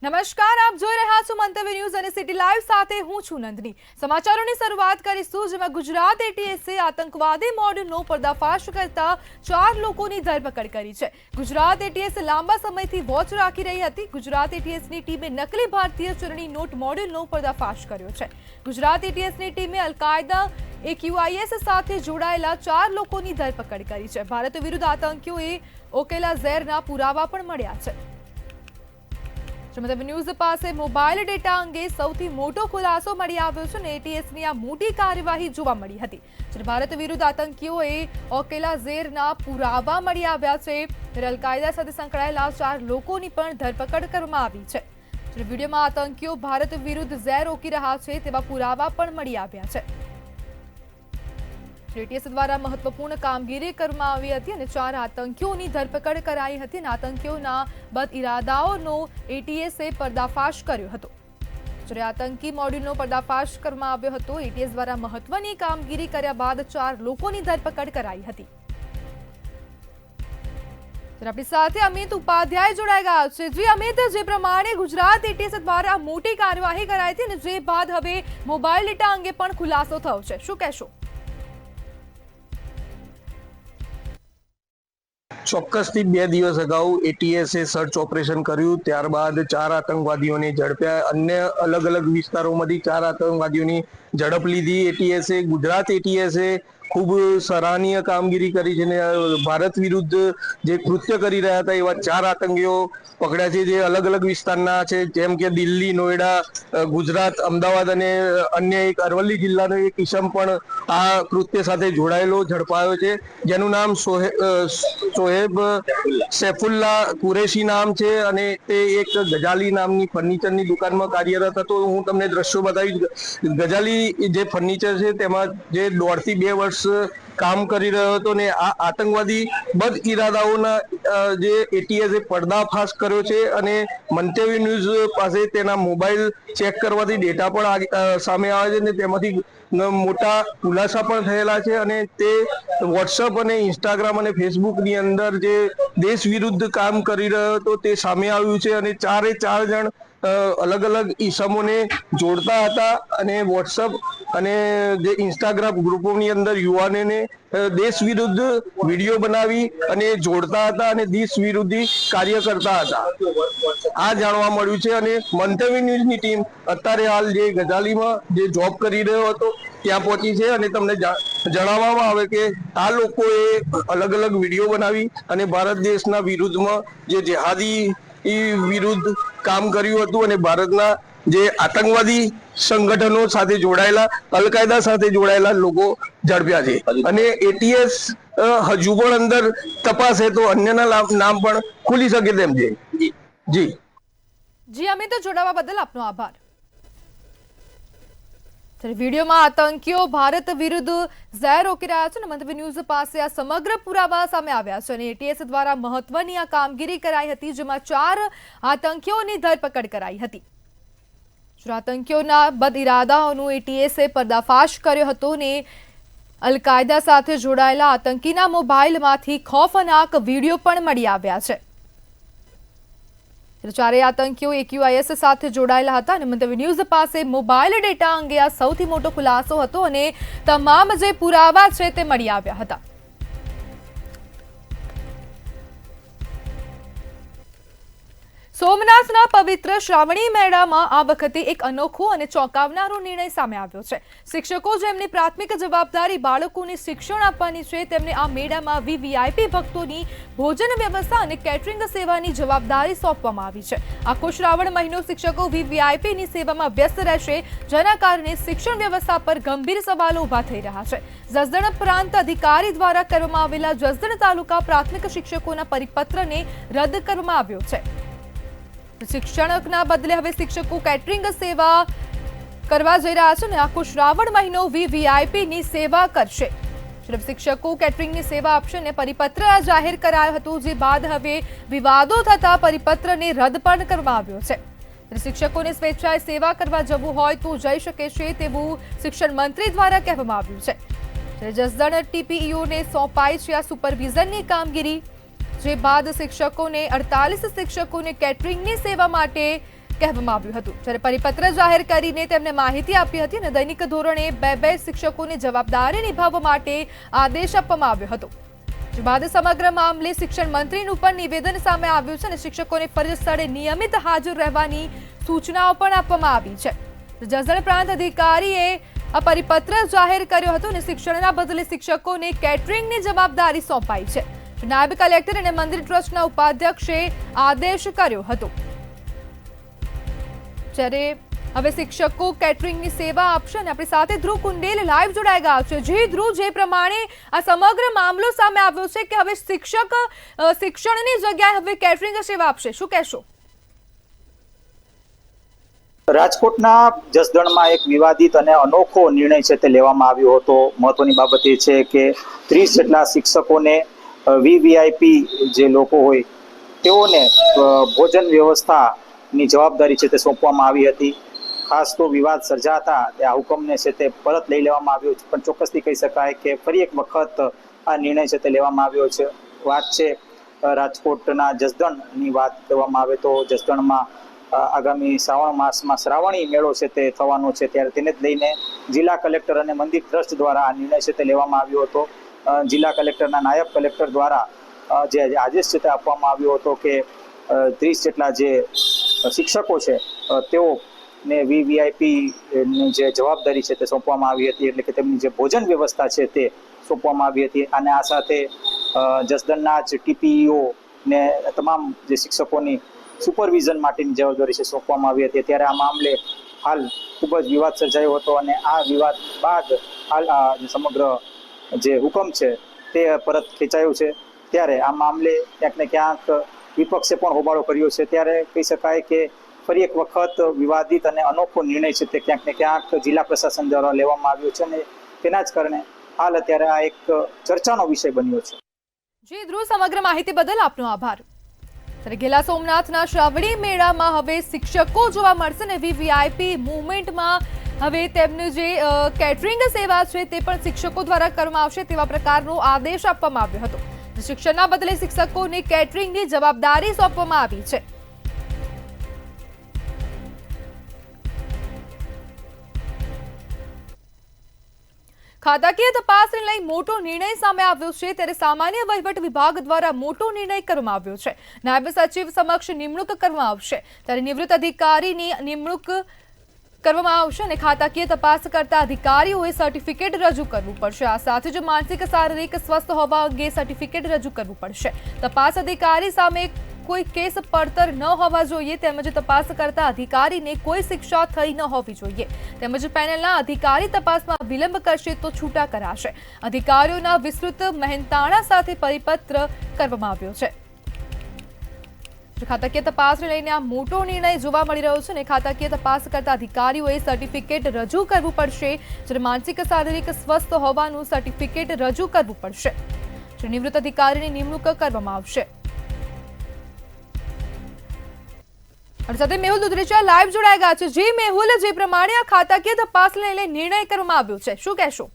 નમસ્કાર, આપ જોઈ રહ્યા છો મંતવ્ય ન્યૂઝ અને સિટી લાઈવ સાથે હું છું નંદની। સમાચારોની શરૂઆત કરીશું, જેમાં ગુજરાત એટીએસે આતંકવાદી મોડલનો પર્દાફાશ કરતા 4 લોકોની ધરપકડ કરી છે। ગુજરાત એટીએસ લાંબા સમયથી વોચ રાખી રહી હતી। ગુજરાત એટીએસની ટીમે નકલી ભારતીય ચલણી નોટ મોડલનો પર્દાફાશ કર્યો છે। ગુજરાત એટીએસની ટીમે અલ-કાયદા AQIS સાથે જોડાયેલા 4 લોકોની ધરપકડ કરી છે। ભારત વિરુદ્ધ આતંકીઓએ ઓકેલા ઝેરના પુરાવા પણ મળ્યા છે। ન્યૂઝ પાસે મોબાઈલ ડેટા અંગે સૌથી મોટો ખુલાસો મળી આવ્યો છે અને એટીએસની આ મોટી કાર્યવાહી જોવા મળી હતી। જ્યારે ભારત વિરુદ્ધ આતંકીઓએ ઓકેલા ઝેરના પુરાવા મળી આવ્યા છે, ત્યારે અલ-કાયદા સાથે સંકળાયેલા 4 લોકોની પણ ધરપકડ કરવામાં આવી છે। જ્યારે વિડીયોમાં આતંકીઓ ભારત વિરુદ્ધ ઝેર ઓકી રહ્યા છે તેવા પુરાવા પણ મળી આવ્યા છે। એટીએસ દ્વારા મહત્વપૂર્ણ કામગીરી કરવામાં આવી હતી અને 4 આતંકીઓની ધરપકડ કરાઈ હતી અને આતંકીઓના બદ ઇરાદાઓનો એટીએસે પર્દાફાશ કર્યો હતો। જ્યારે આતંકી મોડ્યુલનો પર્દાફાશ કરવામાં આવ્યો હતો, એટીએસ દ્વારા મહત્વની કામગીરી કર્યા બાદ 4 લોકોની ધરપકડ કરાઈ હતી। આપણી સાથે અમિત ઉપાધ્યાય જોડાઈ ગયા છે। જી અમિત, જે પ્રમાણે ગુજરાત એટીએસ દ્વારા મોટી કાર્યવાહી કરાઈ હતી અને જે બાદ હવે મોબાઈલ ડેટા અંગે પણ ખુલાસો થયો છે, શું કહેશો? ચોક્કસથી 2 દિવસ અગાઉ એટીએસે સર્ચ ઓપરેશન કર્યું, ત્યારબાદ 4 આતંકવાદીઓને ઝડપ્યા। અન્ય અલગ અલગ વિસ્તારોમાંથી 4 આતંકવાદીઓની ઝડપ લીધી એટીએસે। ગુજરાત એટીએસે ખૂબ સરાહનીય કામગીરી કરી છે ને ભારત વિરુદ્ધ જે કૃત્ય કરી રહ્યા હતા એવા 4 આતંકીઓ પકડ્યા છે, જે અલગ અલગ વિસ્તારના છે, જેમ કે દિલ્હી, નોઈડા, ગુજરાત, અમદાવાદ અને અન્ય એક અરવલ્લી જિલ્લાનો એક ઇસમ પણ આ કૃત્ય સાથે જોડાયેલો ઝડપાયો છે, જેનું નામ સોહેબ સૈફુલ્લા કુરેશી નામ છે અને તે એક ગજાલી નામની ફર્નિચરની દુકાનમાં કાર્યરત હતો। હું તમને દ્રશ્યો બતાવીશ। ગજાલી જે ફર્નિચર છે તેમાં જે 1.5 થી 2 વર્ષ કામ કરી રહ્યો હતો ને આ આતંકવાદી બદ ઇરાદાઓના જે એટીએસે પર્દાફાશ કર્યો છે અને મંતવ્ય ન્યૂઝ પાસે તેના મોબાઈલ ચેક કરવાથી ડેટા પણ સામે આવે છે ને તેમાંથી મોટા ખુલાસા પણ થયેલા છે અને તે વોટ્સઅપ અને ઇન્સ્ટાગ્રામ અને ફેસબુકની અંદર જે દેશ વિરુદ્ધ કામ કરી રહ્યો હતો તે સામે આવ્યું છે અને 4 જણ અલગ અલગ ઈસમોને જોડતા હતા અને વોટ્સઅપ અને જે ઇન્સ્ટાગ્રામ ગ્રુપોની અંદર યુવાનોને દેશ વિરુદ્ધ વિડીયો બનાવી અને જોડતા હતા અને દેશ વિરોધી કાર્ય કરતા હતા, આ જાણવા મળ્યું છે। અને મંતવ્ય ન્યૂઝની ટીમ અત્યારે હાલ જે ગજાલીમાં જે જોબ કરી રહ્યો હતો ત્યાં પહોંચી છે અને તમને જણાવવામાં આવે કે આ લોકોએ અલગ અલગ વિડીયો બનાવી અને ભારત દેશના વિરુદ્ધમાં જે જેહાદી વિરુદ્ધ કામ કર્યું હતું અને ભારતના જે આતંકવાદી સંગઠનો સાથે જોડાયેલા, અલ-કાયદા સાથે જોડાયેલા લોકો ઝડપ્યા છે અને એટીએસ હજુ પણ અંદર તપાસે તો અન્યના નામ પણ ખુલી શકે તેમ છે। જી અમિત, જોડાવા બદલ આપનો આભાર। વિડીયોમાં આતંકીઓ ભારત વિરુદ્ધ ઝેર ઓકી રહ્યા છે અને મંતવ્ય ન્યૂઝ પાસે આ સમગ્ર પુરાવા સામે આવ્યા છે અને એટીએસ દ્વારા મહત્વની આ કામગીરી કરાઈ હતી, જેમાં 4 આતંકીઓની ધરપકડ કરાઈ હતી। આતંકીઓના બદ ઇરાદાઓનો એટીએસે પર્દાફાશ કર્યો હતો ને અલ-કાયદા સાથે જોડાયેલા આતંકીના મોબાઈલમાંથી ખૌફનાક વિડીયો પણ મળી આવ્યા છે। 4 આતંકીઓ AQIS સાથે જોડાયેલા હતા અને મંતવ્ય ન્યૂઝ પાસે મોબાઈલ ડેટા અંગે આ સૌથી મોટો ખુલાસો હતો અને તમામ જે પુરાવા છે તે મળી આવ્યા હતા। સોમનાથના પવિત્ર શ્રાવણી મેળામાં આ વખતે એક અનોખો અને ચોંકાવનારો નિર્ણય સામે આવ્યો છે। શિક્ષકો જેમની પ્રાથમિક જવાબદારી બાળકોને શિક્ષણ આપવાની છે, તેમને આ મેળામાં VVIP ભક્તોની ભોજન વ્યવસ્થા અને કેટરિંગ સેવાની જવાબદારી સોંપવામાં આવી છે। આખો શ્રાવણ મહિનો શિક્ષકો VVIPની સેવામાં વ્યસ્ત રહેશે, જેના કારણે શિક્ષણ વ્યવસ્થા પર ગંભીર સવાલો ઉભા થઈ રહ્યા છે। જસદણ પ્રાંત અધિકારી દ્વારા કરવામાં આવેલા જસદણ તાલુકા પ્રાથમિક શિક્ષકોના પરિપત્રને રદ કરવામાં આવ્યો છે। શિક્ષણના બદલે હવે શિક્ષકો કેટરિંગ સેવા કરવા જઈ રહ્યા છે અને આખો શ્રાવણ મહિનો VVIPની સેવા કરશે। શિક્ષકો કેટરિંગની સેવા આપશે અને પરિપત્ર જાહેર કરાયો હતો, જે બાદ હવે વિવાદો થતા પરિપત્રને રદ પણ કરવામાં આવ્યો છે। શિક્ષકોને સ્વેચ્છાએ સેવા કરવા જવું હોય તો જઈ શકે છે તેવું શિક્ષણ મંત્રી દ્વારા કહેવામાં આવ્યું છે। જસદણ TPEOને સોંપાઈ છે આ સુપરવિઝનની કામગીરી, જે બાદ શિક્ષકોને 48 શિક્ષકોને કેટરિંગની સેવા માટે કહેવામાં આવ્યું હતું। જ્યારે પરિપત્ર જાહેર કરીને તેમને માહિતી આપી હતી અને દૈનિક ધોરણે બે શિક્ષકોની જવાબદારી નિભાવવા માટે આદેશ આપવામાં આવ્યો હતો। જે બાદ સમગ્ર મામલે શિક્ષણ મંત્રીનું પણ નિવેદન સામે આવ્યું છે અને શિક્ષકોને ફરજ સ્થળે નિયમિત હાજર રહેવાની સૂચનાઓ પણ આપવામાં આવી છે। જસદણ પ્રાંત અધિકારીએ આ પરિપત્ર જાહેર કર્યો હતો અને શિક્ષણના બદલે શિક્ષકોને કેટરિંગની જવાબદારી સોંપાઈ છે। નાયબ કલેક્ટર અને મંદિર ટ્રસ્ટના ઉપાધ્યક્ષે આદેશ કર્યો હતો। જ્યારે હવે શિક્ષકો કેટરિંગની સેવા આપશે અને આપણી સાથે ધ્રુવ કુંડેલ લાઈવ જોડાઈ ગયા છે। જી ધ્રુવ, જે પ્રમાણે આ સમગ્ર મામલો સામે આવ્યો છે કે હવે શિક્ષક શિક્ષણની જગ્યાએ હવે કેટરિંગ સેવા આપશે, શું કહેશો? રાજકોટના જસદણમાં એક વિવાદિત અને અનોખો નિર્ણય છે તે લેવામાં આવ્યો હતો। મહત્વની બાબત એ છે કે 30 જેટલા શિક્ષકોને વીવીઆઈપી જે લોકો હોય તેઓને ભોજન વ્યવસ્થાની જવાબદારી છે તે સોંપવામાં આવી હતી। ખાસ તો વિવાદ સર્જાતા આ હુકમને છે તે પરત લઈ લેવામાં આવ્યો છે, પણ ચોક્કસથી કહી શકાય કે ફરી એક વખત આ નિર્ણય છે તે લેવામાં આવ્યો છે। વાત છે રાજકોટના જસદણની વાત કરવામાં આવે તો જસદણમાં આગામી શ્રાવણ માસમાં શ્રાવણી મેળો છે તે થવાનો છે, ત્યારે તેને જ લઈને જિલ્લા કલેક્ટર અને મંદિર ટ્રસ્ટ દ્વારા આ નિર્ણય છે તે લેવામાં આવ્યો હતો। જિલ્લા કલેક્ટરના નાયબ કલેક્ટર દ્વારા જે આદેશ છે તે આપવામાં આવ્યો હતો કે 30 જેટલા જે શિક્ષકો છે તેઓને વીવીઆઈપી જે જવાબદારી છે તે સોંપવામાં આવી હતી, એટલે કે તેમની જે ભોજન વ્યવસ્થા છે તે સોંપવામાં આવી હતી। અને આ સાથે જસદણના જ ટીપીઈઓ ને તમામ જે શિક્ષકોની સુપરવિઝન માટેની જવાબદારી છે સોંપવામાં આવી હતી। ત્યારે આ મામલે હાલ ખૂબ જ વિવાદ સર્જાયો હતો અને આ વિવાદ બાદ હાલ સમગ્ર જે હુકમ છે તે પરત ખેંચાયો છે। ત્યારે આ મામલે ક્યાંક ને ક્યાંક વિપક્ષે પણ હોબાળો કર્યો છે। ત્યારે કહી શકાય કે ફરી એક વખત વિવાદિત અને અનોખો નિર્ણય છે તે ક્યાંક ને ક્યાંક જિલ્લા પ્રશાસન દ્વારા લેવામાં આવ્યો છે અને તેના જ કારણે હાલ અત્યારે આ એક ચર્ચાનો વિષય બન્યો છે। જી ધ્રુવ, સમગ્ર માહિતી બદલ આપનો આભાર। ગેલા સોમનાથના શ્રાવણી મેળામાં હવે શિક્ષકો જોવા મળશે અને વીવીઆઈપી મુવમેન્ટમાં હવે તેમની જે કેટરિંગ સેવા છે તે પણ શિક્ષકો દ્વારા કરવામાં આવશે તેવા પ્રકારનો આદેશ આપવામાં આવ્યો હતો। શિક્ષણના બદલે શિક્ષકોને કેટરિંગની જવાબદારી સોંપવામાં આવી છે। ખાતાકીય તપાસને લઈ મોટો નિર્ણય સામે આવ્યો છે, ત્યારે સામાન્ય વહીવટ વિભાગ દ્વારા મોટો નિર્ણય કરવામાં આવ્યો છે। નાયબ સચિવ સમક્ષ નિમણૂક કરવામાં આવશે, ત્યારે નિવૃત્ત અધિકારીની નિમણૂક કરવામાં આવશે અને ખાતાકીય તપાસ કરતા અધિકારીઓએ સર્ટિફિકેટ રજૂ કરવું પડશે। આ સાથે જ માનસિક શારીરિક સ્વસ્થ હોવા અંગે સર્ટિફિકેટ રજૂ કરવું પડશે। તપાસ અધિકારી સામે કોઈ કેસ પડતર ન હોવા જોઈએ, તેમજ તપાસ કરતા અધિકારીને કોઈ શિક્ષા થઈ ન હોવી જોઈએ, તેમજ પેનલના અધિકારી તપાસમાં વિલંબ કરશે તો છૂટા કરાશે। અધિકારીઓના વિસ્તૃત મહેનતાણા સાથે પરિપત્ર કરવામાં આવ્યો છે। ખાતાકીય તપાસને લઈને આ મોટો નિર્ણય જોવા મળી રહ્યો છે અને ખાતાકીય તપાસ કરતા અધિકારીઓએ સર્ટિફિકેટ રજૂ કરવું પડશે, જ્યારે માનસિક શારીરિક સ્વસ્થ હોવાનું સર્ટિફિકેટ રજૂ કરવું પડશે। નિવૃત્ત અધિકારીની નિમણૂક કરવામાં આવશે। સાથે મેહુલ દુધરેચા લાઈવ જોડાઈ ગયા છે। જી મેહુલ, જે પ્રમાણે આ ખાતાકીય તપાસને લઈને નિર્ણય કરવામાં આવ્યો છે, શું કહેશો?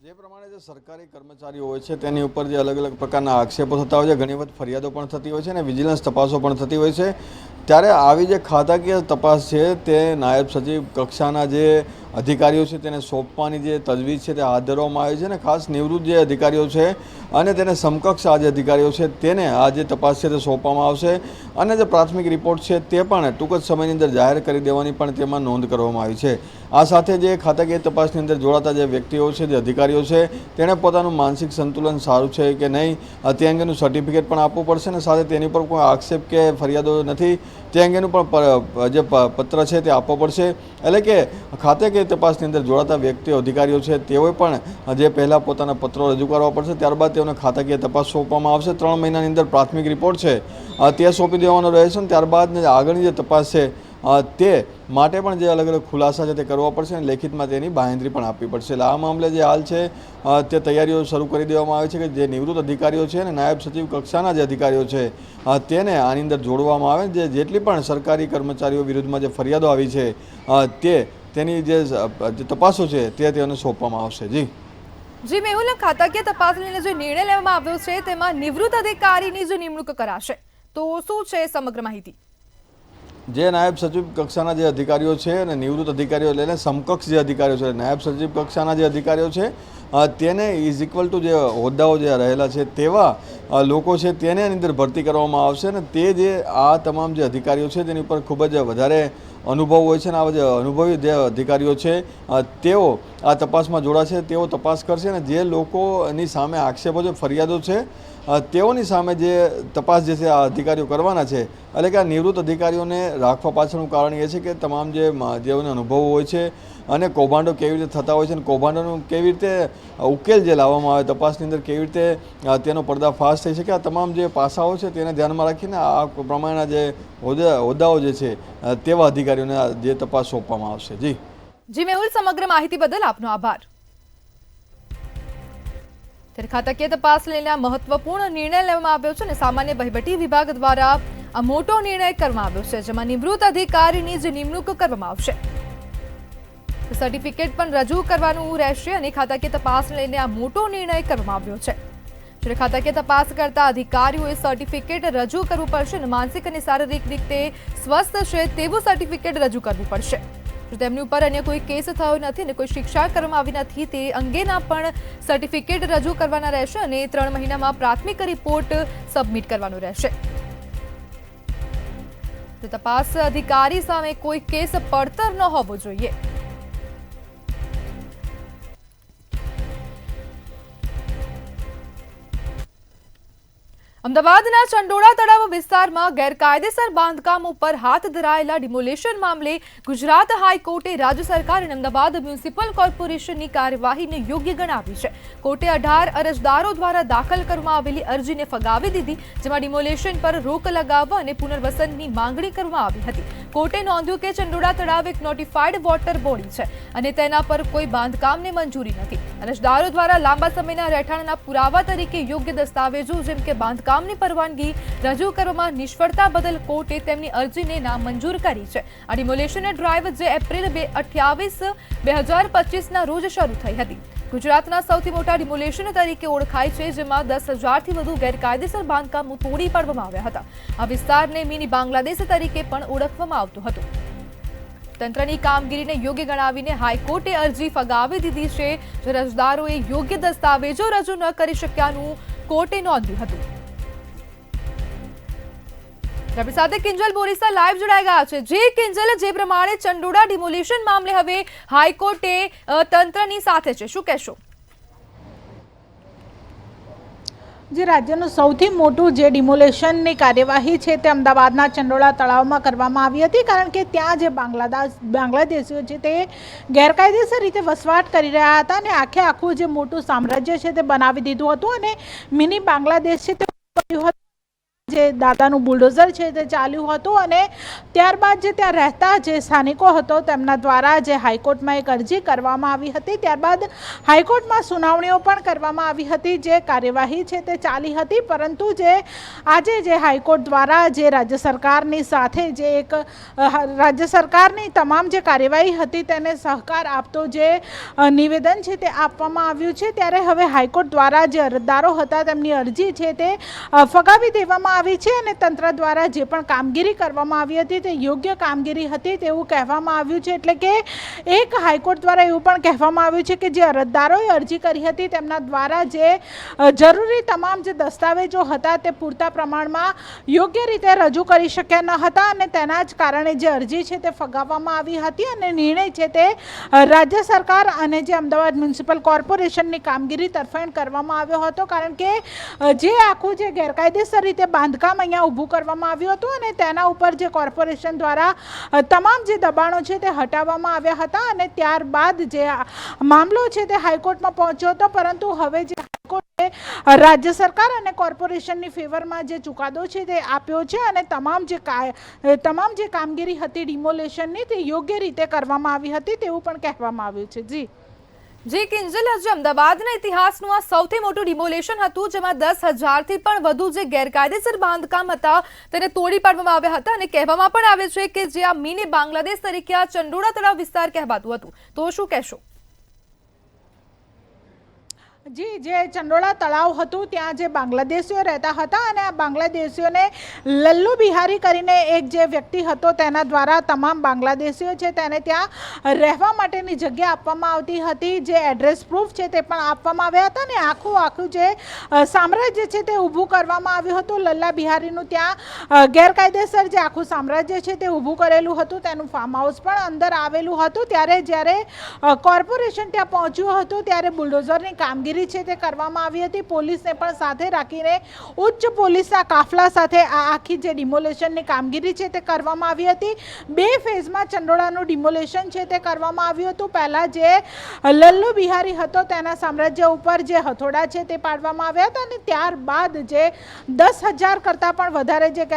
જે પ્રમાણે જે સરકારી કર્મચારીઓ હોય છે તેની ઉપર જે અલગ અલગ પ્રકારના આક્ષેપો થતા હોય છે, ઘણી વખત ફરિયાદો પણ થતી હોય છે અને વિજિલન્સ તપાસો પણ થતી હોય છે। ત્યારે આવી જે ખાતાકીય તપાસ છે તે નાયબ સચિવ કક્ષાના જે અધિકારીઓ છે તેને સોંપવાની જે તજવીજ છે તે હાથ ધરવામાં આવી છે અને ખાસ નિવૃત્ત જે અધિકારીઓ છે અને તેને સમકક્ષ આ જે અધિકારીઓ છે તેને આ જે તપાસ છે તે સોંપવામાં આવશે અને જે પ્રાથમિક રિપોર્ટ છે તે પણ ટૂંક જ સમયની અંદર જાહેર કરી દેવાની પણ તેમાં નોંધ કરવામાં આવી છે। આ સાથે જે ખાતાકીય તપાસની અંદર જોડાતા જે વ્યક્તિઓ છે, જે અધિકારીઓ છે, તેણે પોતાનું માનસિક સંતુલન સારું છે કે નહીં તે અંગેનું સર્ટિફિકેટ પણ આપવું પડશે અને સાથે તેની પર કોઈ આક્ષેપ કે ફરિયાદો નથી તે અંગેનું પણ જે પત્ર છે તે આપવો પડશે। એટલે કે ખાતાકીય તપાસની અંદર જોડાતા વ્યક્તિઓ, અધિકારીઓ છે તેઓએ પણ જે પહેલાં પોતાના પત્રો રજૂ કરવા પડશે, ત્યારબાદ તેઓને ખાતાકીય તપાસ સોંપવામાં આવશે। 3 મહિનાની અંદર પ્રાથમિક રિપોર્ટ છે તે સોંપી દેવાનો રહેશે અને ત્યારબાદ આગળની જે તપાસ છે તે માટે પણ જે અલગ અલગ ખુલાસા છે તે કરવા પડશે અને લેખિતમાં તેની બાંહેધરી પણ આપવી પડશે। એટલે આ મામલે જે હાલ છે તે તૈયારીઓ શરૂ કરી દેવામાં આવી છે કે જે નિવૃત્ત અધિકારીઓ છે અને નાયબ સચિવ કક્ષાના જે અધિકારીઓ છે તેને આની અંદર જોડવામાં આવે, જે જેટલી પણ સરકારી કર્મચારીઓ વિરુદ્ધમાં જે ફરિયાદો આવી છે તેની જે તપાસો છે તે તેઓને સોંપવામાં આવશે। જી મેહુલ, ખાતાકીય તપાસને લઈને જે નિર્ણય લેવામાં આવ્યો છે તેમાં નિવૃત્ત અધિકારીની જે નિમણૂક કરાશે, તો શું છે સમગ્ર માહિતી? જે નાયબ સચિવ કક્ષાના જે અધિકારીઓ છે અને નિવૃત્ત અધિકારીઓ લઈને સમકક્ષ જે અધિકારીઓ છે, નાયબ સચિવ કક્ષાના જે અધિકારીઓ છે તેને ઇઝ ઇક્વલ ટુ જે હોદ્દાઓ જે રહેલા છે તેવા લોકો છે તેને એની અંદર ભરતી કરવામાં આવશે અને તે જે આ તમામ જે અધિકારીઓ છે તેની ઉપર ખૂબ જ વધારે અનુભવ હોય છે અને આવા જે અનુભવી જે અધિકારીઓ છે તેઓ આ તપાસમાં જોડાશે, તેઓ તપાસ કરશે અને જે લોકોની સામે આક્ષેપો છે, ફરિયાદો છે તેઓની સામે જે તપાસ જે છે આ અધિકારીઓ કરવાના છે. એટલે કે આ નિવૃત્ત અધિકારીઓને રાખવા પાછળનું કારણ એ છે કે તમામ જેઓને અનુભવો હોય છે અને કૌભાંડો કેવી રીતે થતા હોય છે અને કૌભાંડોનું કેવી રીતે ઉકેલ જે લાવવામાં આવે તપાસની અંદર કેવી રીતે તેનો પર્દાફાશ થઈ શકે, આ તમામ જે પાસાઓ છે તેને ધ્યાનમાં રાખીને આ પ્રમાણેના જે હોદ્દાઓ જે છે તેવા અધિકારીઓને જે તપાસ સોંપવામાં આવશે. જી મેહુલ, સમગ્ર માહિતી બદલ આપનો આભાર. ખાતાકીય તપાસ લઈને મહત્વપૂર્ણ નિર્ણય લેવામાં આવ્યો છે અને સામાન્ય વહીવટી વિભાગ દ્વારા આ મોટો નિર્ણય કરવામાં આવ્યો છે, જેમાં નિવૃત્ત અધિકારીની જ નિમણૂક કરવામાં આવશે. સર્ટિફિકેટ પણ રજૂ કરવાનું રહેશે અને ખાતાકીય તપાસ લઈને આ મોટો નિર્ણય કરવામાં આવ્યો છે. જ્યારે ખાતાકીય તપાસ કરતા અધિકારીઓએ સર્ટિફિકેટ રજૂ કરવું પડશે અને માનસિક અને શારીરિક રીતે સ્વસ્થ છે તેવું સર્ટિફિકેટ રજૂ કરવું પડશે. જો તેમની ઉપર અન્ય કોઈ કેસ થયો નથી અને કોઈ શિક્ષા કરવામાં આવી નથી તે અંગેના પણ સર્ટિફિકેટ રજૂ કરવાના રહેશે અને 3 મહિનામાં પ્રાથમિક રિપોર્ટ સબમિટ કરવાનો રહેશે. તપાસ અધિકારી સામે કોઈ કેસ પડતર ન હોવો જોઈએ. અમદાવાદના ચંડોળા તળાવ વિસ્તારમાં ગેરકાયદેસર બાંધકામ ઉપર હાથ ધરાયેલા ડિમોલેશન મામલે ગુજરાત હાઈકોર્ટે રાજ્ય સરકાર અને અમદાવાદ મ્યુનિસિપલ કોર્પોરેશનની કાર્યવાહીને યોગ્ય ગણાવી છે. કોર્ટે 18 અરજદારો દ્વારા દાખલ કરવામાં આવેલી અરજીને ફગાવી દીધી, જેમાં ડિમોલેશન પર રોક લગાવવા અને પુનર્વસનની માંગણી કરવામાં આવી હતી. કોર્ટે નોંધ્યું કે ચંડોળા તળાવ એક નોટિફાઈડ વોટર બોડી છે અને તેના પર કોઈ બાંધકામને મંજૂરી નથી. અરજદારો દ્વારા લાંબા સમયના રહેઠાણના પુરાવા તરીકે યોગ્ય દસ્તાવેજો જેમ કે બાંધકામની પરવાનગી રજૂ કરવામાં નિષ્ફળતા બદલ કોર્ટે તેમની અરજીને નામંજૂર કરી છે. આ ડિમોલેશન ડ્રાઈવ જે એપ્રિલ 28, 2025ના રોજ શરૂ થઈ હતી. ગુજરાતના સૌથી મોટા ડિમોલેશન તરીકે ઓળખાય છે, જેમાં 10,000થી વધુ ગેરકાયદેસર બાંધકામો તોડી પાડવામાં આવ્યા હતા. આ વિસ્તારને મિની બાંગ્લાદેશ તરીકે પણ ઓળખવામાં આવતું હતું. તંત્રની કામગીરીને યોગ્ય ગણાવીને હાઈકોર્ટે અરજી ફગાવી દીધી છે. જે અરજદારોએ યોગ્ય દસ્તાવેજો રજૂ ન કરી શક્યાનું કોર્ટે નોંધ્યું હતું. આપણી સાથે કિંજલ બોરીસા લાઈવ જોડાઈ ગયા છે. જે કિંજલ, જે પ્રમાણે ચંડોળા ડિમોલેશન મામલે હવે હાઈકોર્ટે તંત્રની સાથે છે, શું કહેશો? જે રાજ્યનું સૌથી મોટું જે ડિમોલેશનની કાર્યવાહી છે તે અમદાવાદના ચંડોળા તળાવમાં કરવામાં આવી હતી, કારણ કે ત્યાં જે બાંગ્લાદેશીઓ છે તે ગેરકાયદેસર રીતે વસવાટ કરી રહ્યા હતા અને આખું જે મોટું સામ્રાજ્ય છે તે બનાવી દીધું હતું અને મિની બાંગ્લાદેશ છે તે કર્યું હતું. જે દાદાનું બુલડોઝર છે તે ચાલ્યું હતું અને ત્યારબાદ જે ત્યાં રહેતા જે સ્થાનિકો હતો તેમના દ્વારા જે હાઈકોર્ટમાં એક અરજી કરવામાં આવી હતી. ત્યારબાદ હાઈકોર્ટમાં સુનાવણીઓ પણ કરવામાં આવી હતી. જે કાર્યવાહી છે તે ચાલી હતી, પરંતુ જે આજે જે હાઈકોર્ટ દ્વારા જે રાજ્ય સરકારની સાથે જે એક રાજ્ય સરકારની તમામ જે કાર્યવાહી હતી તેને સહકાર આપતો જે નિવેદન છે તે આપવામાં આવ્યું છે, ત્યારે હવે હાઈકોર્ટ દ્વારા જે અરજદારો હતા તેમની અરજી છે તે ફગાવી દેવામાં આવી છે અને તંત્ર દ્વારા જે પણ કામગીરી કરવામાં આવી હતી તે યોગ્ય કામગીરી હતી તેવું કહેવામાં આવ્યું છે. એટલે કે એક હાઈકોર્ટ દ્વારા એવું પણ કહેવામાં આવ્યું છે કે જે અરજદારોએ અરજી કરી હતી તેમના દ્વારા જે જરૂરી તમામ જે દસ્તાવેજો હતા તે પૂરતા પ્રમાણમાં યોગ્ય રીતે રજૂ કરી શક્યા ન હતા અને તેના જ કારણે જે અરજી છે તે ફગાવવામાં આવી હતી અને નિર્ણય છે તે રાજ્ય સરકાર અને જે અમદાવાદ મ્યુનિસિપલ કોર્પોરેશનની કામગીરી તરફેણ કરવામાં આવ્યો હતો, કારણ કે જે આખું જે ગેરકાયદેસર રીતે બાંધકામ અહીંયા ઊભું કરવામાં આવ્યું હતું અને તેના ઉપર જે કોર્પોરેશન દ્વારા તમામ જે દબાણો છે તે હટાવવામાં આવ્યા હતા અને ત્યારબાદ જે મામલો છે તે હાઈકોર્ટમાં પહોંચ્યો હતો. પરંતુ હવે જે હાઈકોર્ટે રાજ્ય સરકાર અને કોર્પોરેશનની ફેવરમાં જે ચુકાદો છે તે આપ્યો છે અને તમામ જે કામગીરી હતી ડિમોલેશનની તે યોગ્ય રીતે કરવામાં આવી હતી તેવું પણ કહેવામાં આવ્યું છે. જી કિંજલ, હજુ અમદાવાદના ઇતિહાસનું આ સૌથી મોટું ડિમોલેશન હતું, જેમાં 10,000થી પણ વધુ જે ગેરકાયદેસર બાંધકામ હતા તેને તોડી પાડવામાં આવ્યા હતા અને કહેવામાં પણ આવે છે કે જે આ મિની બાંગ્લાદેશ તરીકે આ ચંડોળા તળાવ વિસ્તાર કહેવાતું હતું. તો શું કહેશો? જી, જે ચંડોળા તળાવ હતું ત્યાં જે બાંગ્લાદેશીઓ રહેતા હતા અને આ બાંગ્લાદેશીઓને લલ્લુ બિહારી કરીને એક જે વ્યક્તિ હતો તેના દ્વારા તમામ બાંગ્લાદેશીઓ છે તેને ત્યાં રહેવા માટેની જગ્યા આપવામાં આવતી હતી, જે એડ્રેસ પ્રૂફ છે તે પણ આપવામાં આવ્યા હતા અને આખું જે સામ્રાજ્ય છે તે ઊભું કરવામાં આવ્યું હતું. લલ્લા બિહારીનું ત્યાં ગેરકાયદેસર જે આખું સામ્રાજ્ય છે તે ઊભું કરેલું હતું, તેનું ફાર્મ હાઉસ પણ અંદર આવેલું હતું. ત્યારે જ્યારે કોર્પોરેશન ત્યાં પહોંચ્યું હતું ત્યારે બુલડોઝરની કામગીરી છે તે કરવામાં આવી હતી. પોલીસને પણ સાથે રાખીને ઉચ્ચ પોલીસના કાફલા સાથે આ આખી જે ડિમોલેશનની કામગીરી છે તે કરવામાં આવી હતી. 2 ફેઝમાં ચંડોળાનું ડિમોલેશન છે તે કરવામાં આવ્યું હતું. પહેલા જે લલ્લુ બિહારી હતો તેના સામ્રાજ્ય ઉપર જે હથોડા છે તે પાડવામાં આવ્યા હતા અને ત્યારબાદ જે 10,000 કરતાં પણ વધારે જે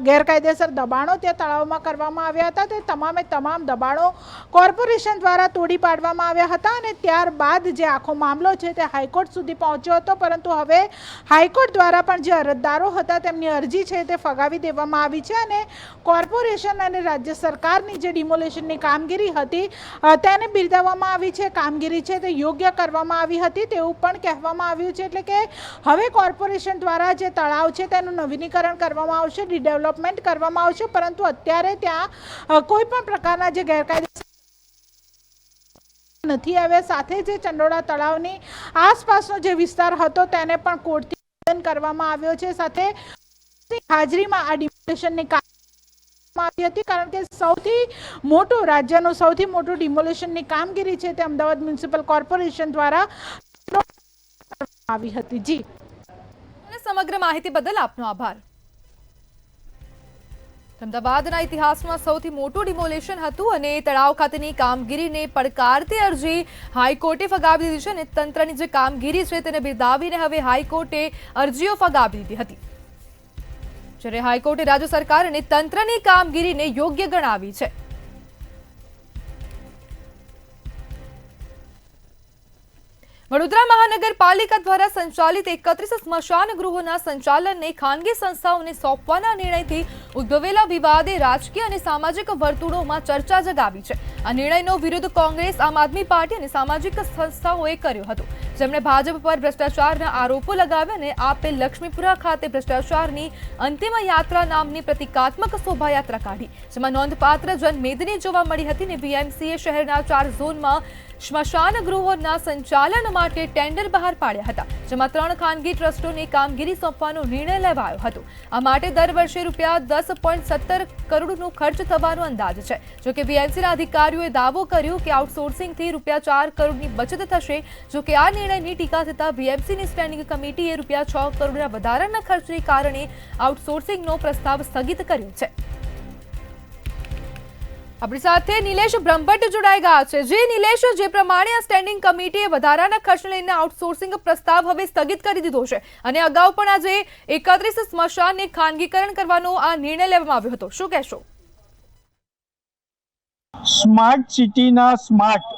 ગેરકાયદેસર દબાણો ત્યાં તળાવમાં કરવામાં આવ્યા હતા તે તમામ દબાણો કોર્પોરેશન દ્વારા તોડી પાડવામાં આવ્યા હતા અને ત્યારબાદ જે આખો મામલો છે તે હાઈકોર્ટ સુધી પહોંચ્યો હતો. પરંતુ હવે હાઈકોર્ટ દ્વારા પણ જે અરજદારો હતા તેમની અરજી છે તે ફગાવી દેવામાં આવી છે અને કોર્પોરેશન અને રાજ્ય સરકારની જે ડિમોલેશનની કામગીરી હતી તેને બિરદાવવામાં આવી છે. કામગીરી છે તે યોગ્ય કરવામાં આવી હતી તેવું પણ કહેવામાં આવ્યું છે. એટલે કે હવે કોર્પોરેશન દ્વારા જે તળાવ છે તેનું નવીનીકરણ કરવામાં આવશે, રીડેવલપમેન્ટ કરવામાં આવશે, પરંતુ અત્યારે ત્યાં કોઈ પણ પ્રકારના જે ગેરકાયદેસર નથી આવ્યા. સાથે જે ચંડોળા તળાવની આસપાસનો જે વિસ્તાર હતો તેને પણ કોર્ટથી નિવેદન કરવામાં આવ્યો છે. સાથે હાજરીમાં આ ડિમોલેશનની આવી હતી, કારણ કે રાજ્યનું સૌથી મોટું ડિમોલેશનની કામગીરી છે તે અમદાવાદ મ્યુનિસિપલ કોર્પોરેશન દ્વારા આવી હતી. જી, સમગ્ર માહિતી બદલ આપનો આભાર. અમદાવાદના ઇતિહાસમાં સૌથી મોટું ડિમોલેશન હતું અને તળાવ ખાતેની કામગીરીને પડકારતી અરજી હાઈકોર્ટે ફગાવી દીધી છે અને તંત્રની જે કામગીરી છે તેને બિરદાવીને હવે હાઈકોર્ટે અરજીઓ ફગાવી દીધી હતી, જ્યારે હાઈકોર્ટે રાજ્ય સરકાર અને તંત્રની કામગીરીને યોગ્ય ગણાવી છે. વડોદરા મહાનગરપાલિકા દ્વારા સંચાલિત 31 સ્મશાન ગૃહોના સંચાલનને ખાનગી સંસ્થાઓને સોંપવાના નિર્ણયથી ઉદ્ભવેલા વિવાદે રાજકીય અને સામાજિક વર્તુળોમાં ચર્ચા જગાવી છે. આ નિર્ણયનો વિરોધ કોંગ્રેસ, આમ આદમી પાર્ટી અને સામાજિક સંસ્થાઓએ કર્યો હતો, જેમણે ભાજપ પર ભ્રષ્ટાચારના આરોપો લગાવ્યા અને આપે લક્ષ્મીપુરા ખાતે ભ્રષ્ટાચારની અંતિમ યાત્રા નામની પ્રતિકાત્મક શોભાયાત્રા કાઢી, જેમાં નોંધપાત્ર જનમેદની જોવા મળી હતી અને બીએમસીએ શહેરના 4 ઝોનમાં સ્મશાન ગૃહોના સંચાલન માટે ટેન્ડર બહાર પાડ્યા હતા, જેમાં 3 ખાનગી ટ્રસ્ટોને કામગીરી સોંપવાનો નિર્ણય લેવાયો હતો. આ માટે દર વર્ષે ₹10.17 કરોડનો ખર્ચ થવાનો અંદાજ છે. જોકે બીએમસીના અધિકારીઓએ દાવો કર્યો કે આઉટસોર્સિંગથી ₹4 કરોડની બચત થશે. જોકે આ નિર્ણયની ટીકા થતાં બીએમસીની સ્ટેન્ડિંગ કમિટીએ ₹6 કરોડના વધારાના ખર્ચને કારણે આઉટસોર્સિંગનો પ્રસ્તાવ સ્થગિત કર્યો છે. આપણી સાથે નિલેશ બ્રહ્મભટ્ટ જોડાઈ ગયા છે. જે નિલેશ, જે પ્રમાણે આ સ્ટેન્ડિંગ કમિટીએ વધારાના ખર્ચને લઈને આઉટસોર્સિંગ પ્રસ્તાવ હવે સ્થગિત કરી દીધો છે અને અગાઉ પણ આજે 31 સ્મશાનને ખાનગીકરણ કરવાનો આ નિર્ણય લેવામાં આવ્યો હતો, શું કહેશો? સ્માર્ટ સિટીના સ્માર્ટ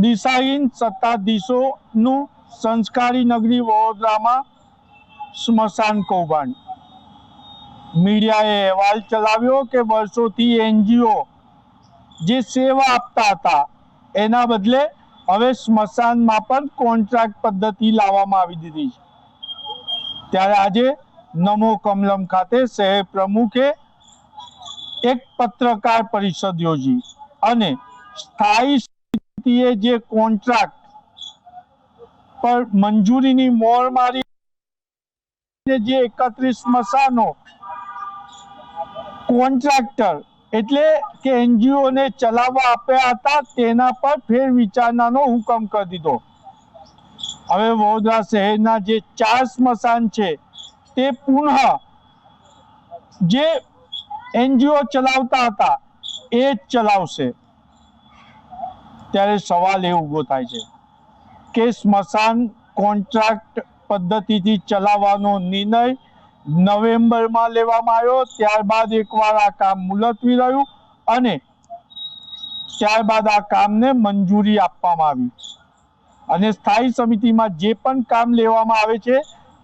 દિશાહીન સત્તાધીશોનું સંસ્કારી નગરી વડોદરામાં સ્મશાન કૌભાંડ. મીડિયાએ અહેવાલ ચલાવ્યો કે વર્ષોથી એનજીઓ જે સેવા આપતા હતા એના બદલે હવે સ્મશાનમાં પણ કોન્ટ્રાક્ટ પદ્ધતિ લાવવામાં આવી દીધી છે. ત્યારે આજે નમો કમલમ ખાતે શહેર પ્રમુખે એક પત્રકાર પરિષદ યોજી અને સ્થાયી સમિતિએ જે કોન્ટ્રાક્ટ પર મંજૂરીની મોહર મારી, જે 31 સ્મશાનો કોન્ટ્રાક્ટર એટલે કે એનજીઓ ને ચલાવવા આપ્યા હતા તેના પર ફેર વિચારણાનો હુકમ કરી દીધો. હવે વડોદરા શહેરના જે 4 સ્મશાન છે તે પુનઃ જે એનજીઓ ચલાવતા હતા એ જ ચલાવશે. ત્યારે સવાલ એ ઊભો થાય છે કે સ્મશાન કોન્ટ્રાક્ટ પદ્ધતિથી ચલાવવાનો નિર્ણય નવેમ્બરમાં લેવામાં આવ્યો, ત્યારબાદ એકવાર આ કામ મુલતવી રહ્યું અને ત્યારબાદ આ કામને મંજૂરી આપવામાં આવી અને સ્થાયી સમિતિમાં જે પણ કામ લેવામાં આવે છે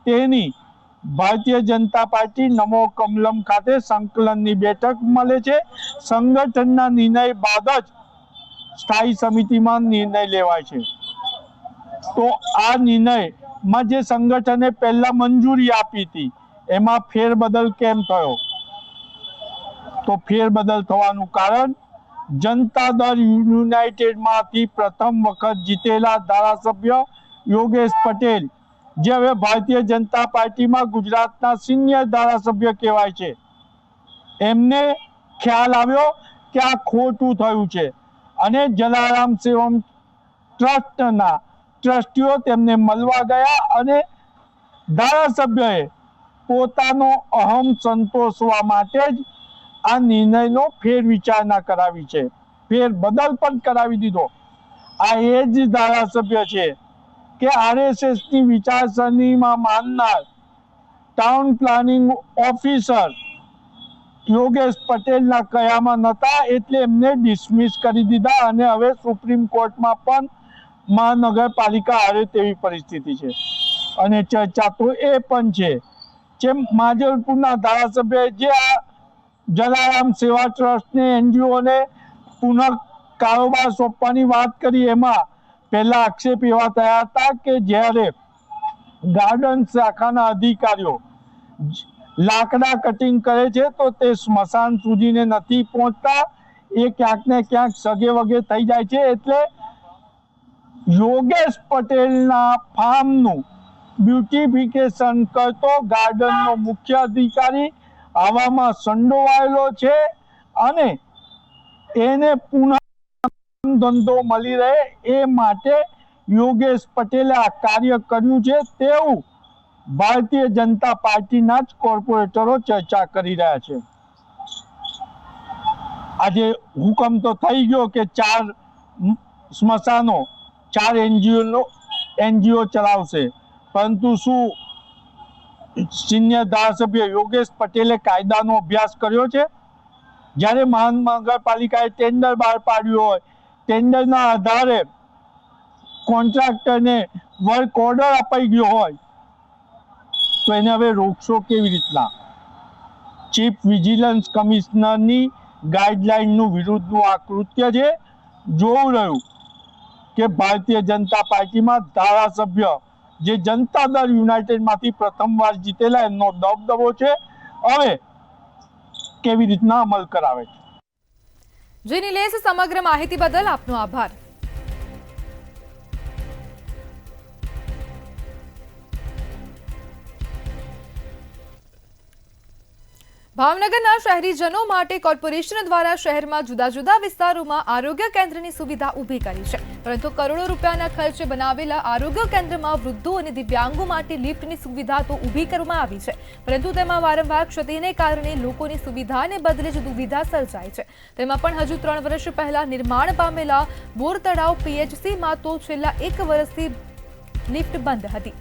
તેની ભારતીય જનતા પાર્ટી નમો કમલમ ખાતે સંકલનની બેઠક મળે છે. સંગઠનના નિર્ણય બાદ જ સ્થાયી સમિતિમાં નિર્ણય લેવાય છે. તો આ નિર્ણયમાં જે સંગઠને પહેલા મંજૂરી આપી હતી એમાં ફેરબદલ કેમ થયો? તો ફેરબદલ થવાનું કારણ જનતા દળ યુનાઇટેડમાંથી પ્રથમ વખત જીતેલા ધારાસભ્ય યોગેશ પટેલ, જે હવે ભારતીય જનતા પાર્ટીમાં ગુજરાતના સિનિયર ધારાસભ્ય કહેવાય છે, એમને ખ્યાલ આવ્યો કે આ ખોટું થયું છે અને જલારામ સેવમ ટ્રસ્ટના ટ્રસ્ટીઓ તેમને મળવા ગયા અને ધારાસભ્યએ પોતાનો અહમ સંતોષવા માટે જ આ નિર્ણયનો ફેરવિચારણા કરાવી છે, ફેરબદલ પણ કરાવી દીધો. આ એ જ ધારાસભ્ય છે કે આરએસએસની વિચારસરણીમાં માનનાર ટાઉન પ્લાનિંગ ઓફિસર યોગેશ પટેલના કયામાં નહોતા, એટલે એમને ડિસમિસ કરી દીધા અને હવે સુપ્રીમ કોર્ટમાં પણ મહાનગરપાલિકા હારે તેવી પરિસ્થિતિ છે. અને ચર્ચા તો એ પણ છે જેમ માજલપુરના ધારાસભ્ય જે આ જલારામ સેવા ટ્રસ્ટને એનજીઓને પુનઃ કારોબાર સોંપવાની વાત કરી, એમાં પહેલા આક્ષેપ એવા થયા હતા કે જ્યારે ગાર્ડન શાખાના અધિકારીઓ લાકડા કટિંગ કરે છે તો તે સ્મશાન સુધીને નથી પહોંચતા, એ ક્યાંક ને ક્યાંક સગે વગે થઈ જાય છે. એટલે યોગેશ પટેલના ફાર્મનું બ્યુટિફિકેશન કરતો ગાર્ડનનો મુખ્ય અધિકારી આવામાં સંડોવાયેલો છે અને એને પુનઃ ધંધો મળી રહે એ માટે યોગેશ પટેલે આ કાર્ય કર્યું છે તેવું ભારતીય જનતા પાર્ટીના જ કોર્પોરેટરો ચર્ચા કરી રહ્યા છે. આજે હુકમ તો થઈ ગયો કે 4 સ્મશાનો 4 એનજીઓ ચલાવશે, પરંતુ શું સિનિયર ધારાસભ્ય યોગેશ પટેલે કાયદાનો અભ્યાસ કર્યો છે? જ્યારે મહાનગરપાલિકાએ ટેન્ડર બહાર પાડ્યું હોય, ટેન્ડરના આધારે કોન્ટ્રાક્ટરને વર્ક ઓર્ડર અપાઈ ગયો હોય, તો એને હવે રોકશો કેવી રીતના? ચીફ વિજિલન્સ કમિશનરની ગાઈડલાઈનનું વિરુદ્ધનું આ કૃત્ય છે. જોવું રહ્યું કે ભારતીય જનતા પાર્ટીમાં ધારાસભ્ય જે જનતા દળ યુનાઇટેડમાંથી પ્રથમવાર જીતેલા, એમનો દબદબો છે, હવે કેવી રીતના અમલ કરાવે છે. જી નિલેશ, સમગ્ર માહિતી બદલ આપનો આભાર. ભાવનગરના શહેરીજનો માટે કોર્પોરેશન દ્વારા શહેરમાં જુદા જુદા વિસ્તારોમાં આરોગ્ય કેન્દ્રની સુવિધા ઊભી કરી છે, પરંતુ કરોડો રૂપિયાના ખર્ચે બનાવેલા આરોગ્ય કેન્દ્રમાં વૃદ્ધો અને દિવ્યાંગો માટે લિફ્ટની સુવિધા તો ઊભી કરવામાં આવી છે, પરંતુ તેમાં વારંવાર ક્ષતિને કારણે લોકોની સુવિધાને બદલે જ દુવિધા સર્જાય છે. તેમાં પણ હજુ 3 વર્ષ પહેલા નિર્માણ પામેલા બોર તળાવ પીએચસીમાં તો છેલ્લા 1 વર્ષથી લિફ્ટ બંધ હતી.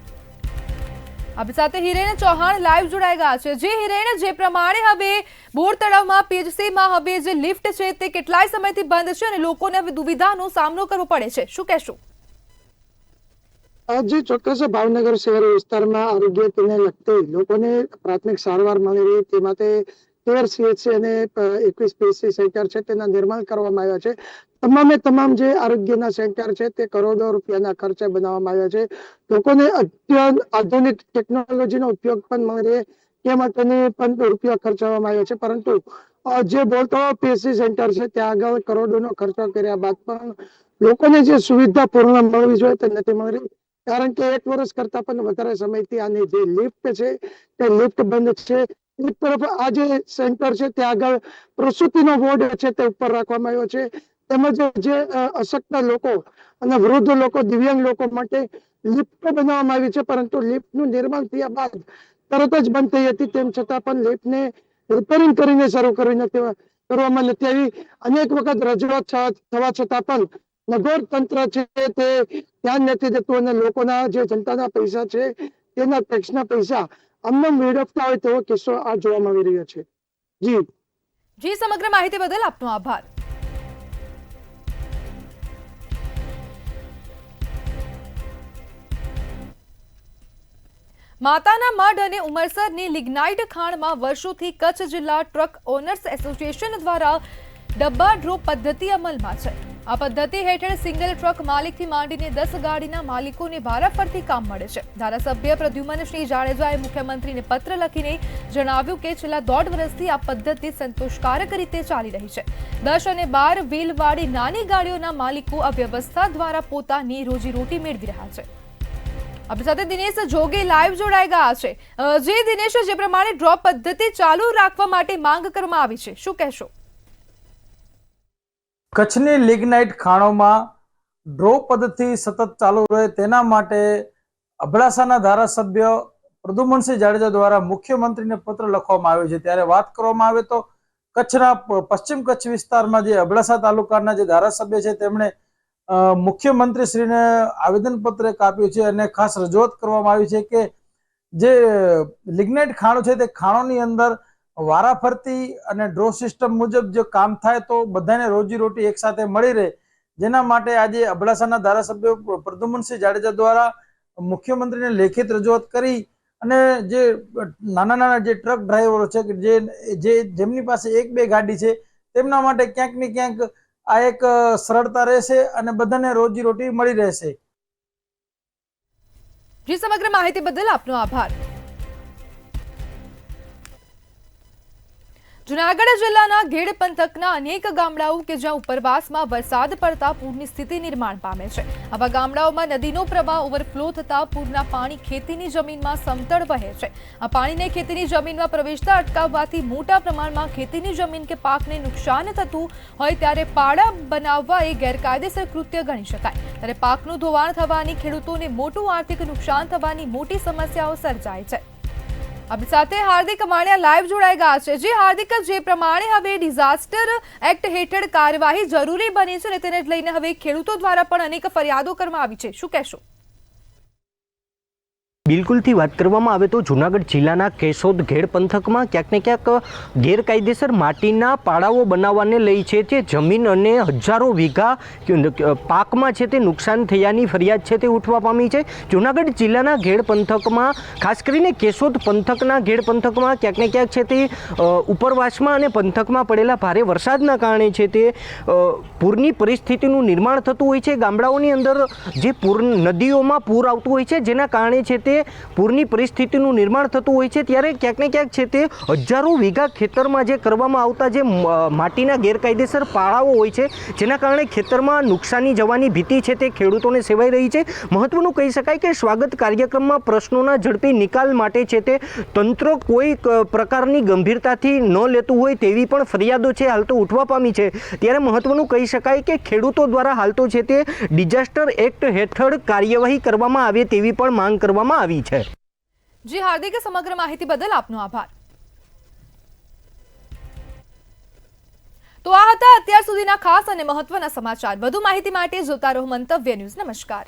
આપણી સાથે હિરેન ચૌહાણ લાઈવ જોડાઈ ગયા છે. જે હિરેન, જે પ્રમાણે હવે બોર તળાવમાં પીએચસીમાં હવે જે લિફ્ટ છે તે કેટલાય સમયથી બંધ છે અને લોકોને હવે દુવિધાનો સામનો કરવો પડે છે, શું કહેશો? જે ચોક્કસ ભાવનગર શહેરી વિસ્તારમાં આરોગ્ય કેન્દ્રને લગતી લોકોને પ્રાથમિક સારવાર મળી રહે તે માટે 13 સીએચસી અને 21 પીએચસી સેન્ટર છે તેના નિર્માણ કરવામાં આવ્યા છે. તમામ જે આરોગ્યના સેન્ટર છે તે કરોડો રૂપિયાના ખર્ચે બનાવવામાં આવ્યા છે. લોકોને અત્યંત આધુનિક ટેકનોલોજીનો ઉપયોગ પણ મળી રહે તે માટેની પણ રૂપિયા ખર્ચવામાં આવ્યા છે, પરંતુ જે બોલતો પીએચસી સેન્ટર છે ત્યાં આગળ કરોડોનો ખર્ચો કર્યા બાદ પણ લોકોને જે સુવિધા પૂર્ણ મળવી જોઈએ તે નથી મળી રહી. કારણ કે 1 વર્ષ કરતા પણ વધારે સમયથી આની જે લિફ્ટ છે તે લિફ્ટ બંધ છે. એક તરફ આ જે સેન્ટર છે ત્યાં આગળ પ્રસૂતિનો વોર્ડ છે તે ઉપર રાખવામાં આવ્યો છે, તેમજ જે અશક્ત લોકો અને વૃદ્ધ લોકો, દિવ્યાંગ લોકો માટે લિફ્ટ બનાવવામાં આવી છે, પરંતુ લિફ્ટનું નિર્માણ થયા બાદ તરત જ બંધ થઈ હતી. તેમ છતાં પણ લિફ્ટને રિપેરિંગ કરીને શરૂ કરવામાં નથી આવી. અનેક વખત રજૂઆત થવા છતાં પણ નગર તંત્ર છે તે ધ્યાન નથી દેતું અને લોકોના જે જનતાના પૈસા છે તેના ટેક્સના પૈસા અમને મેળવતા હોય તેવો કિસ્સો આ જોવા મળી રહ્યો છે. જી, સમગ્ર માહિતી બદલ આપનો આભાર. માતાના મઢ અને ઉમરસરની લિગ્નાઇટ ખાણમાં વર્ષોથી કચ્છ જિલ્લા ટ્રક ઓનર્સ એસોસિએશન દ્વારા ડબ્બા ડ્રો પદ્ધતિ અમલમાં છે. આ પદ્ધતિ હેઠળ સિંગલ ટ્રક માલિકથી માંડીને 10 ગાડીના માલિકોને વારાફરતી કામ મળે છે. ધારાસભ્ય પ્રદ્યુમનસિંહ જાડેજાએ મુખ્યમંત્રીને પત્ર લખીને જણાવ્યું કે છેલ્લા 1.5 વર્ષથી આ પદ્ધતિ સંતોષકારક રીતે ચાલી રહી છે. 10 અને 12 વ્હીલવાળી નાની ગાડીઓના માલિકો આ વ્યવસ્થા દ્વારા પોતાની રોજીરોટી મેળવી રહ્યા છે. આપણી સાથે દિનેશ જોગે લાઈવ જોડાઈ ગયા છે. જે દિનેશ, જે પ્રમાણે ડ્રોપ પદ્ધતિ ચાલુ રાખવા માટે માંગ કરવામાં આવી છે, શું કહેશો? કચ્છની લિગ્નાઇટ ખાણોમાં ડ્રોપ પદ્ધતિ સતત ચાલુ રહે તેના માટે અબડાસાના ધારાસભ્ય પ્રદ્યુમનસિંહ જાડેજા દ્વારા મુખ્યમંત્રીને પત્ર લખવામાં આવ્યો છે. ત્યારે વાત કરવામાં આવે તો કચ્છના પશ્ચિમ કચ્છ વિસ્તારમાં જે અબડાસા તાલુકાના જે ધારાસભ્ય છે તેમણે મુખ્યમંત્રીશ્રીને આવેદનપત્ર એક આપ્યું છે અને ખાસ રજૂઆત કરવામાં આવી છે કે જે લિગ્નાઇટ ખાણો છે તે ખાણોની અંદર વારાફરતી અને ડ્રો સિસ્ટમ મુજબ જો કામ થાય તો બધાને રોજીરોટી એક સાથે મળી રહે, જેના માટે આજે અબડાસાના ધારાસભ્ય પ્રદ્યુમનસિંહ જાડેજા દ્વારા મુખ્યમંત્રીને લેખિત રજૂઆત કરી અને જે નાના જે ટ્રક ડ્રાઈવરો છે કે જેમની પાસે 1-2 ગાડી છે તેમના માટે ક્યાંક ને ક્યાંક આ એક સરળતા રહેશે અને બધાને રોજીરોટી મળી રહેશે. જી, સમગ્ર માહિતી બદલ આપનો આભાર. જૂનાગઢ જિલ્લાના ઘેડ પંથકના અનેક ગામડાઓ કે જ્યાં ઉપરવાસમાં વરસાદ પડતા પૂરની સ્થિતિ નિર્માણ પામે છે. આવા ગામડાઓમાં નદીનો પ્રવાહ ઓવરફ્લો થતા પૂરના પાણી ખેતીની જમીનમાં સમતળ વહે છે. આ પાણીને ખેતીની જમીનમાં પ્રવેશતા અટકાવવાથી મોટા પ્રમાણમાં ખેતીની જમીન કે પાકને નુકસાન થતું હોય ત્યારે પાડા બનાવવા એ ગેરકાયદેસર કૃત્ય ગણી શકાય. ત્યારે પાકનું ધોવાણ થવાની, ખેડૂતોને મોટું આર્થિક નુકસાન થવાની મોટી સમસ્યાઓ સર્જાય છે. આપણી સાથે હાર્દિક માણિયા લાઈવ જોડાઈ ગયા છે. જે હાર્દિક, જે પ્રમાણે હવે ડિઝાસ્ટર એક્ટ હેઠળ કાર્યવાહી જરૂરી બની છે અને તેને લઈને હવે ખેડૂતો દ્વારા પણ અનેક ફરિયાદો કરવામાં આવી છે, શું કહેશો? બિલકુલથી વાત કરવામાં આવે તો જૂનાગઢ જિલ્લાના કેશોદ ઘેડ પંથકમાં ક્યાંક ને ક્યાંક ગેરકાયદેસર માટીના પાડાઓ બનાવવાને લઈ છે તે જમીન અને હજારો વીઘા પાકમાં છે તે નુકસાન થયાની ફરિયાદ છે તે ઉઠવા પામી છે. જૂનાગઢ જિલ્લાના ઘેડ પંથકમાં ખાસ કરીને કેશોદ પંથકના ઘેડ પંથકમાં ક્યાંક ને ક્યાંક છે તે ઉપરવાસમાં અને પંથકમાં પડેલા ભારે વરસાદના કારણે છે તે પૂરની પરિસ્થિતિનું નિર્માણ થતું હોય છે. ગામડાઓની અંદર જે નદીઓમાં પૂર આવતું હોય છે જેના કારણે છે તે પૂરની પરિસ્થિતિનું નિર્માણ થતું હોય છે. ત્યારે ક્યાંક ને ક્યાંક છે તે હજારો વીઘા ખેતરમાં જે કરવામાં આવતા જે માટીના ગેરકાયદેસર પાળાઓ હોય છે જેના કારણે ખેતરમાં નુકસાની જવાની ભીતિ છે તે ખેડૂતોને સેવાઈ રહી છે. મહત્વનું કહી શકાય કે સ્વાગત કાર્યક્રમમાં પ્રશ્નોના ઝડપી નિકાલ માટે છે તે તંત્ર કોઈ પ્રકારની ગંભીરતાથી ન લેતું હોય તેવી પણ ફરિયાદો છે હાલ તો ઉઠવા પામી છે. ત્યારે મહત્વનું કહી શકાય કે ખેડૂતો દ્વારા હાલ તો છે તે ડિઝાસ્ટર એક્ટ હેઠળ કાર્યવાહી કરવામાં આવે તેવી પણ માંગ કરવામાં આવી છે. જી હાર્દિક, સમગ્ર માહિતી બદલ આપનો આભાર. તો આ હતા અત્યાર સુધીના ખાસ અને મહત્વના સમાચાર. વધુ માહિતી માટે જોતા રહો મંતવ્ય ન્યૂઝ. નમસ્કાર.